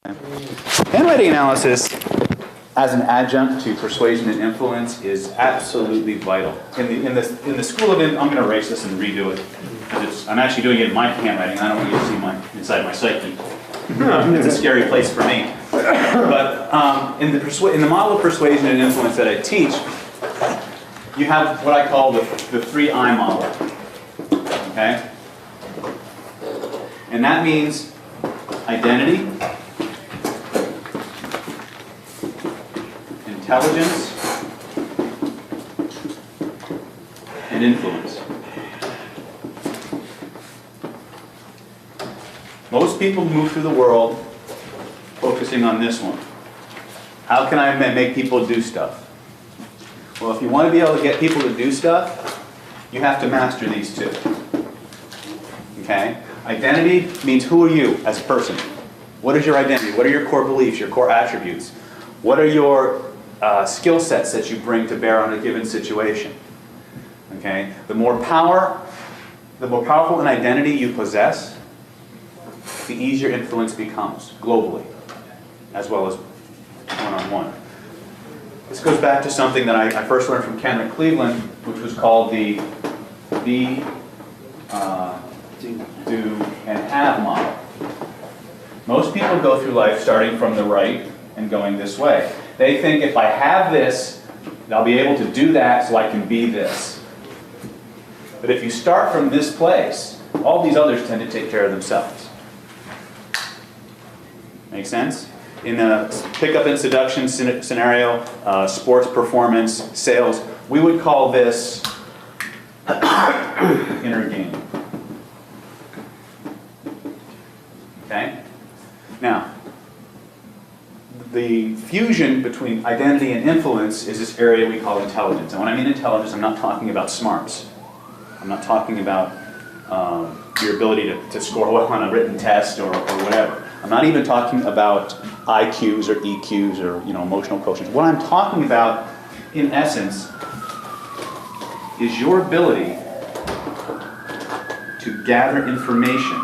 Handwriting analysis as an adjunct to persuasion and influence is absolutely vital. In the school of I'm going to erase this and redo it. Because I'm actually doing it in my handwriting. I don't want you to see inside my psyche. It's a scary place for me. But in the model of persuasion and influence that I teach, you have what I call the 3I model. Okay? And that means identity, intelligence, and influence. Most people move through the world focusing on this one. How can I make people do stuff? Well, if you want to be able to get people to do stuff, you have to master these two. Okay? Identity means who are you as a person? What is your identity? What are your core beliefs, your core attributes? What are your skill sets that you bring to bear on a given situation? Okay? The more powerful an identity you possess, the easier influence becomes globally, as well as one-on-one. This goes back to something that I first learned from Ken Cleveland, which was called the be, do, and have model. Most people go through life starting from the right and going this way. They think if I have this, I'll be able to do that so I can be this. But if you start from this place, all these others tend to take care of themselves. Make sense? In a pickup and seduction scenario, sports performance, sales, we would call this inner game. Okay? Now, the fusion between identity and influence is this area we call intelligence. And when I mean intelligence, I'm not talking about smarts. I'm not talking about your ability to score well on a written test or whatever. I'm not even talking about IQs or EQs or emotional quotients. What I'm talking about, in essence, is your ability to gather information.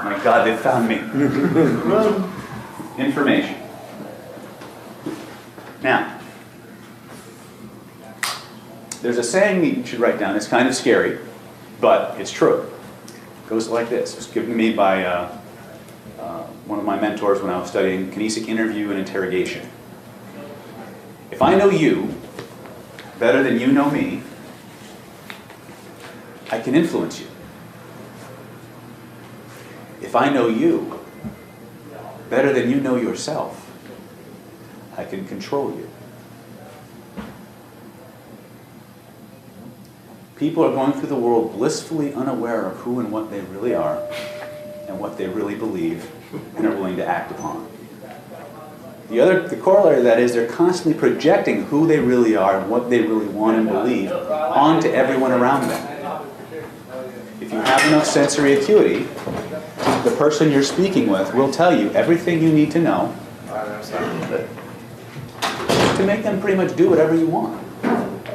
My God, they found me. Information. Now, there's a saying that you should write down. It's kind of scary, but it's true. It goes like this. It was given to me by one of my mentors when I was studying kinesic interview and interrogation. If I know you better than you know me, I can influence you. If I know you better than you know yourself, I can control you. People are going through the world blissfully unaware of who and what they really are and what they really believe and are willing to act upon. The corollary of that is they're constantly projecting who they really are and what they really want and believe onto everyone around them. If you have enough sensory acuity, the person you're speaking with will tell you everything you need to know to make them pretty much do whatever you want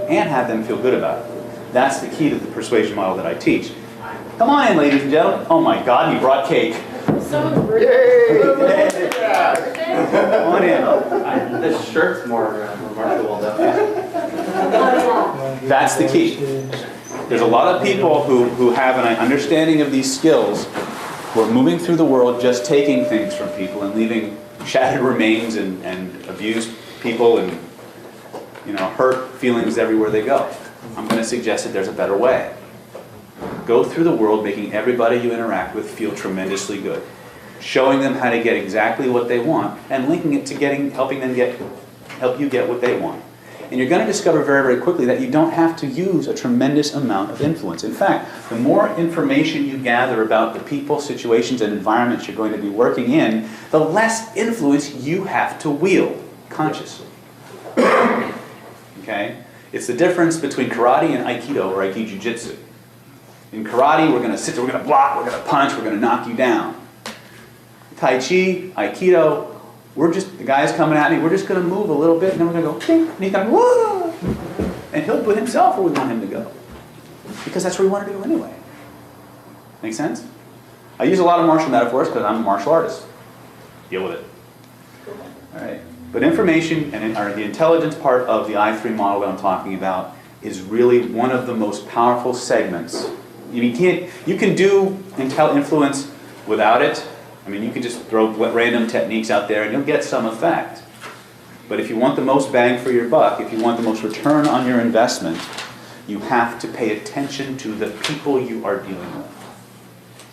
and have them feel good about it. That's the key to the persuasion model that I teach. Come on in, ladies and gentlemen. Oh my God, he brought cake. Someone's birthday. Come on in. This shirt's more remarkable though. That's the key. There's a lot of people who have an understanding of these skills who are moving through the world just taking things from people and leaving shattered remains and abused people and hurt feelings everywhere they go. I'm going to suggest that there's a better way. Go through the world making everybody you interact with feel tremendously good. Showing them how to get exactly what they want and linking it to helping them help you get what they want. And you're going to discover very, very quickly that you don't have to use a tremendous amount of influence. In fact, the more information you gather about the people, situations, and environments you're going to be working in, the less influence you have to wield consciously. Okay? It's the difference between karate and aikido or aiki jiu-jitsu. In karate, we're going to sit there, we're going to block, we're going to punch, we're going to knock you down. Tai Chi, aikido, the guy's coming at me, we're just going to move a little bit, and then we're going to go, ding, and he's going, whoa! And he'll put himself where we want him to go. Because that's where we want to do anyway. Make sense? I use a lot of martial metaphors because I'm a martial artist. Deal with it. All right. But information or the intelligence part of the I3 model that I'm talking about is really one of the most powerful segments. You can do influence without it. I mean, you can just throw random techniques out there and you'll get some effect. But if you want the most bang for your buck, if you want the most return on your investment, you have to pay attention to the people you are dealing with.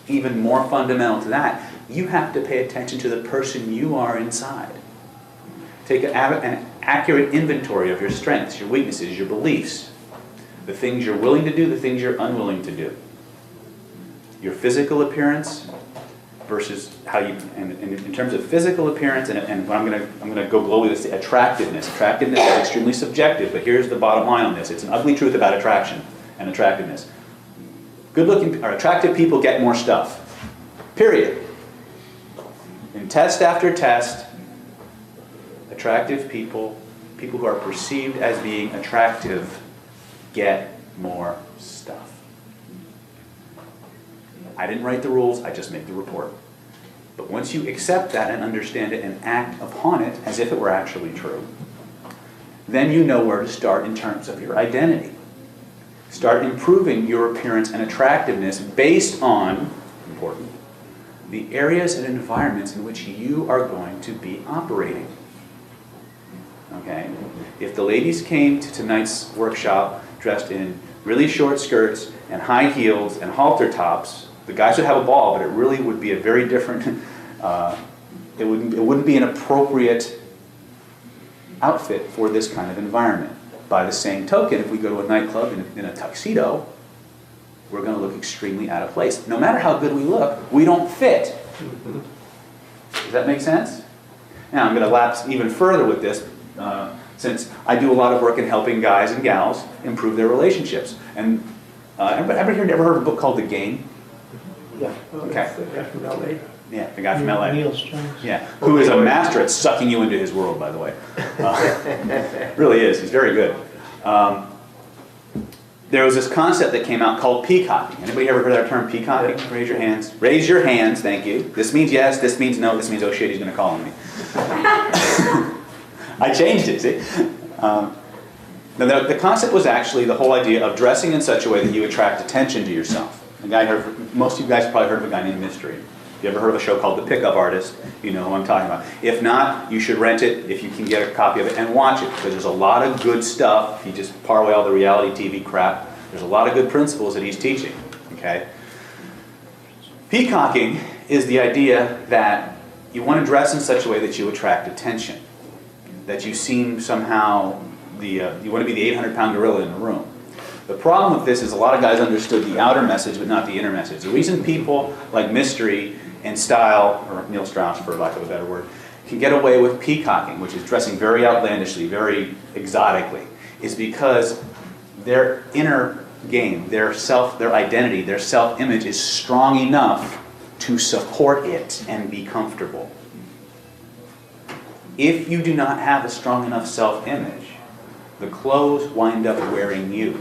Even more fundamental to that, you have to pay attention to the person you are inside. Take an accurate inventory of your strengths, your weaknesses, your beliefs, the things you're willing to do, the things you're unwilling to do. Your physical appearance versus how you, and in terms of physical appearance, and I'm going to go globally with attractiveness. Attractiveness is extremely subjective, but here's the bottom line on this. It's an ugly truth about attraction and attractiveness. Good-looking or attractive people get more stuff. Period. In test after test, attractive people, people who are perceived as being attractive, get more stuff. I didn't write the rules, I just made the report. But once you accept that and understand it and act upon it as if it were actually true, then you know where to start in terms of your identity. Start improving your appearance and attractiveness based on, important, the areas and environments in which you are going to be operating. Okay? If the ladies came to tonight's workshop dressed in really short skirts and high heels and halter tops, the guys would have a ball, but it really would be a very different, it wouldn't be an appropriate outfit for this kind of environment. By the same token, if we go to a nightclub in a tuxedo, we're going to look extremely out of place. No matter how good we look, we don't fit. Does that make sense? Now, I'm going to lapse even further with this, since I do a lot of work in helping guys and gals improve their relationships. And everybody here ever heard of a book called The Game? Yeah. Okay. The guy from LA. Yeah, the guy from LA. Neil Strauss. Yeah, who is a master at sucking you into his world, by the way. Really is. He's very good. There was this concept that came out called peacocking. Anybody ever heard that term, peacocking? Yeah. Raise your hands. Raise your hands, thank you. This means yes, this means no, this means oh shit, he's going to call on me. I changed it, see? Now the concept was actually the whole idea of dressing in such a way that you attract attention to yourself. Most of you guys have probably heard of a guy named Mystery. If you ever heard of a show called The Pickup Artist, you know who I'm talking about. If not, you should rent it if you can get a copy of it and watch it, because there's a lot of good stuff. If you just par away all the reality TV crap, there's a lot of good principles that he's teaching. Okay? Peacocking is the idea that you want to dress in such a way that you attract attention, that you seem somehow you want to be the 800-pound gorilla in the room. The problem with this is a lot of guys understood the outer message but not the inner message. The reason people like Mystery and Style, or Neil Strauss for lack of a better word, can get away with peacocking, which is dressing very outlandishly, very exotically, is because their inner game, their identity, their self-image is strong enough to support it and be comfortable. If you do not have a strong enough self-image, the clothes wind up wearing you,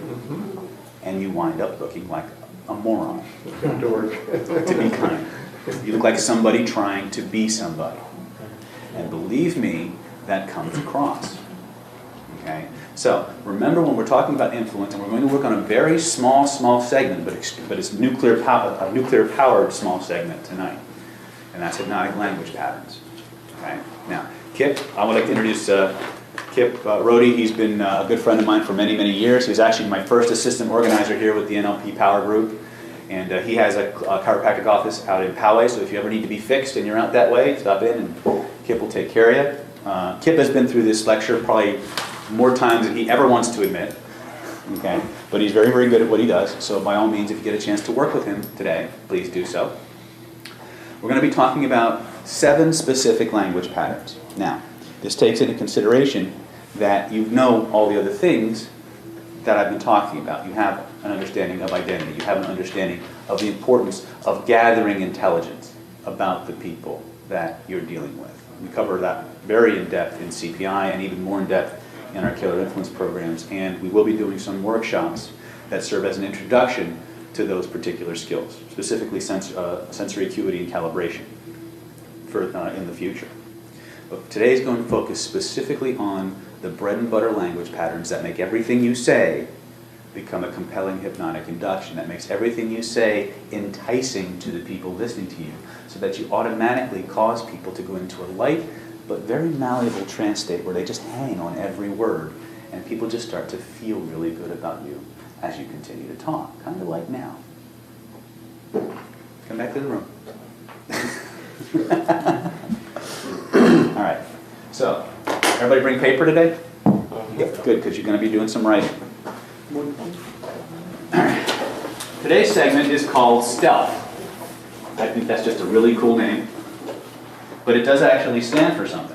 and you wind up looking like a moron. To be kind. You look like somebody trying to be somebody. And believe me, that comes across. Okay? So, remember when we're talking about influence, and we're going to work on a very small segment, but it's a nuclear-powered small segment tonight. And that's hypnotic language patterns. Okay? Now, Kip, I would like to introduce Kip Rohde. He's been a good friend of mine for many, many years. He was actually my first assistant organizer here with the NLP Power Group. And he has a chiropractic office out in Poway, so if you ever need to be fixed and you're out that way, stop in and Kip will take care of you. Kip has been through this lecture probably more times than he ever wants to admit. Okay? But he's very, very good at what he does. So by all means, if you get a chance to work with him today, please do so. We're going to be talking about 7 specific language patterns. Now, this takes into consideration that you know all the other things that I've been talking about. You have an understanding of identity. You have an understanding of the importance of gathering intelligence about the people that you're dealing with. We cover that very in-depth in CPI and even more in-depth in our Killer Influence programs. And we will be doing some workshops that serve as an introduction to those particular skills, specifically sensory acuity and calibration for in the future. But today's going to focus specifically on the bread and butter language patterns that make everything you say become a compelling hypnotic induction, that makes everything you say enticing to the people listening to you, so that you automatically cause people to go into a light but very malleable trance state where they just hang on every word, and people just start to feel really good about you as you continue to talk, kind of like now. Come back to the room. All right, so everybody bring paper today? Good, because you're going to be doing some writing. Today's segment is called Stealth. I think that's just a really cool name, but it does actually stand for something.